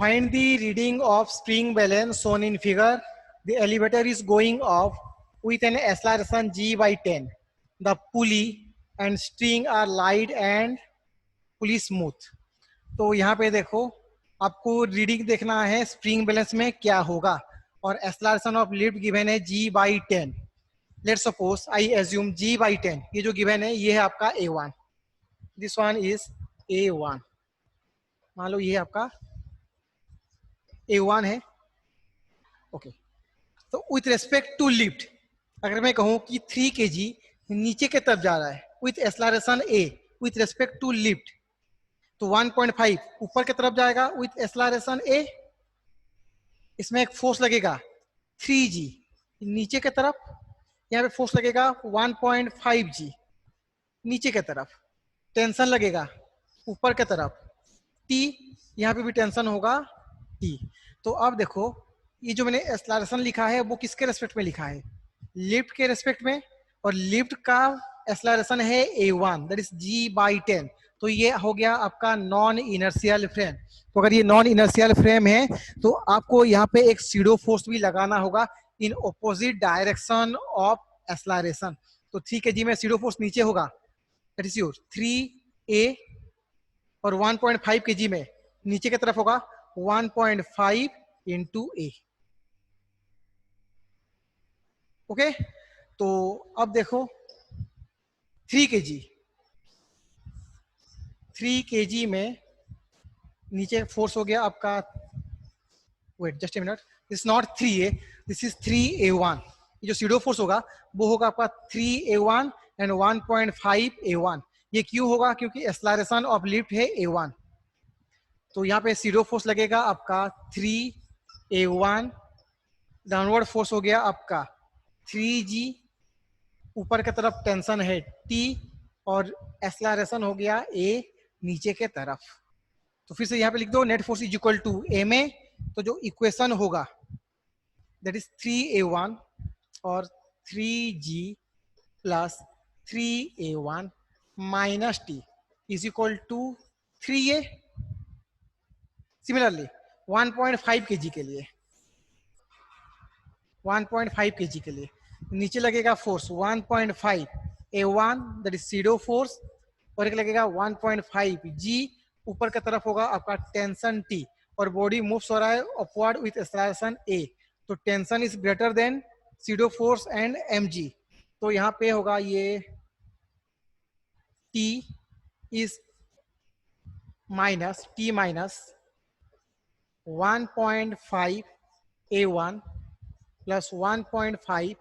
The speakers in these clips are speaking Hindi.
Find the reading of spring balance shown in figure. The elevator is going up with an acceleration g by 10. The pulley and string are light and pulley smooth. तो यहाँ पे देखो, आपको रीडिंग देखना है स्प्रिंग बैलेंस में क्या होगा, और एक्सेलरेशन ऑफ लिफ्ट गिवन है g by 10. Let's suppose I assume g by 10, ये जो गिवन है ये है आपका a1, this one is a1. मान लो ये आपका a1 है. ओके, तो विथ रेस्पेक्ट टू लिफ्ट अगर मैं कहूं कि 3 kg नीचे के तरफ जा रहा है with acceleration a with respect to lift, तो 1.5 ऊपर की तरफ जाएगा विथ एक्सेलरेशन a. इसमें एक फोर्स लगेगा 3g नीचे की तरफ, यहाँ पे फोर्स लगेगा 1.5g नीचे की तरफ. टेंशन लगेगा ऊपर की तरफ t, यहाँ पे भी टेंशन होगा t. तो अब देखो, ये जो मैंने एक्सेलरेशन लिखा है वो किसके रेस्पेक्ट में लिखा है? लिफ्ट के रेस्पेक्ट में, और लिफ्ट का एक्सेलरेशन है a1 that is g by 10. तो ये हो गया आपका नॉन इनर्शियल फ्रेम. तो अगर ये नॉन इनर्शियल फ्रेम है तो आपको यहाँ पे एक सीडो फोर्स भी लगाना होगा in opposite direction of acceleration. तो 3 kg में सीडो फोर्स नीचे होगा, दैट इज योर 3a, और 1.5 kg में नीचे की तरफ होगा 1.5 into a. ओके, तो अब देखो 3 kg में नीचे फोर्स हो गया आपका, wait just a minute, this not 3a, this is 3a1. ये जो सीडो फोर्स होगा वो होगा आपका 3a1 एंड 1.5a1. ये क्यों होगा? क्योंकि एक्सेलरेशन ऑफ लिफ्ट है a1. तो यहाँ पे सीडो फोर्स लगेगा आपका 3a1, डाउनवर्ड फोर्स हो गया आपका 3g, ऊपर की तरफ टेंशन है t, और एक्सेलरेशन हो गया a नीचे के तरफ. तो फिर से यहाँ पे लिख दो net force is equal to ma. तो जो इक्वेशन होगा दैट इज 3a1 और 3g plus 3a1 minus t is equal to 3a. Similarly 1.5 kg के लिए, 1.5 kg के लिए नीचे लगेगा force 1.5 a1 that is SIDO force, और एक लगेगा 1.5 g, ऊपर की तरफ होगा आपका टेंशन t, और बॉडी मूव्स हो रहा है अपवर्ड विथ एक्सेलरेशन a. तो tension is greater than pseudo force and mg. तो यहाँ पे होगा ये t is minus 1.5 a1 plus 1.5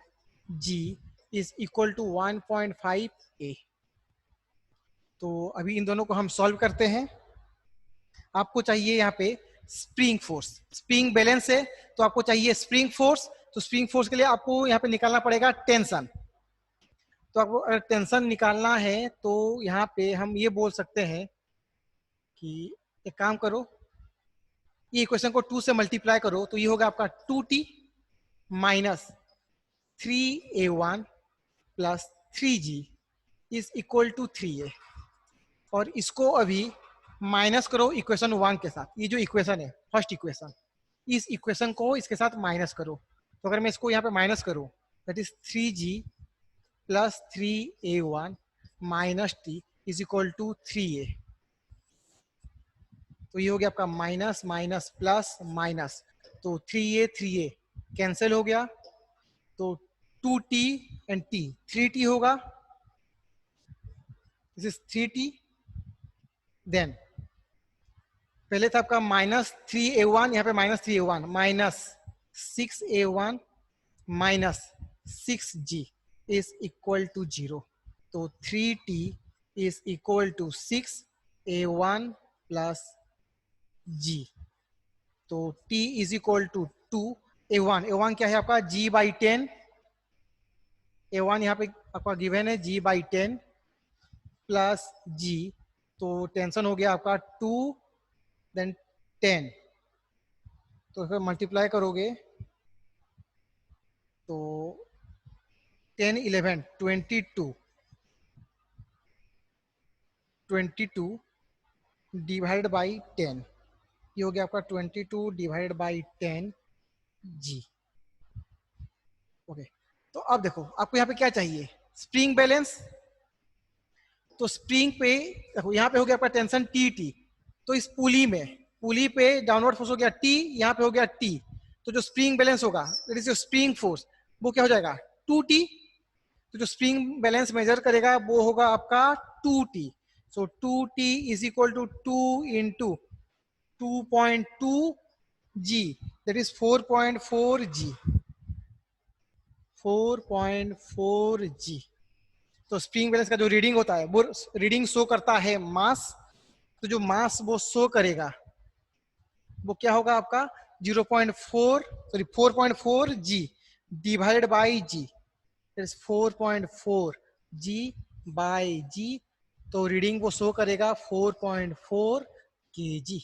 g is equal to 1.5 a. तो अभी इन दोनों को हम सॉल्व करते हैं. आपको चाहिए यहाँ पे स्प्रिंग फोर्स, स्प्रिंग बैलेंस है तो आपको चाहिए स्प्रिंग फोर्स. तो स्प्रिंग फोर्स के लिए आपको यहाँ पे निकालना पड़ेगा टेंशन. तो आपको अगर टेंशन निकालना है तो यहाँ पे हम ये बोल सकते हैं कि एक काम करो, ये इक्वेशन को 2 से मल्टीप्लाई करो, तो ये होगा आपका 2t minus 3a1 plus 3g is equal to 3a. और इसको अभी माइनस करो इक्वेशन 1 के साथ. ये जो इक्वेशन है फर्स्ट इक्वेशन, इस इक्वेशन को इसके साथ माइनस करो. तो अगर मैं इसको यहाँ पे माइनस करूं that is 3g plus 3a1 minus t is equal to 3a. तो ये हो गया आपका माइनस माइनस प्लस माइनस, तो 3a कैंसिल हो गया, तो 2t एंड t 3t होगा, दिस इज 3t. देन पहले था आपका माइनस 3a1, यहाँ पे minus 3a1 minus 6a1 minus 6g is equal to 0. तो 3t is equal to 6a1 plus g. तो t is equal to 2. a1 क्या है आपका g बाई 10. a1 यहाँ पे आपका गिवन है g बाई 10 प्लस g. तो टेंशन हो गया आपका 2 देन 10. तो फिर मल्टीप्लाई करोगे तो 10 11 22 डिवाइड बाई 10 ये हो गया आपका 22 डिवाइडेड बाई 10 जी। ओके, तो अब देखो आपको यहाँ पे क्या चाहिए, स्प्रिंग बैलेंस। तो स्प्रिंग पे देखो यहाँ पे हो गया आपका टेंशन टी टी, तो इस पुली पे डाउनवर्ड फोर्स हो गया टी, यहाँ पे हो गया टी, तो जो स्प्रिंग बैलेंस होगा that is your spring force, वो क्या हो जाएगा 2T। तो जो स्प्रिंग बैलेंस मेजर करेगा वो होगा आपका 2T। So 2T is equal to 2 into 2.2 g, that is 4.4 g, 4.4 g. तो स्प्रिंग बैलेंस का जो रीडिंग होता है वो रीडिंग शो करता है मास, तो जो मास वो शो करेगा वो क्या होगा आपका 4.4 G divided by G, 4.4 G by G. तो रीडिंग वो शो करेगा 4.4 kg।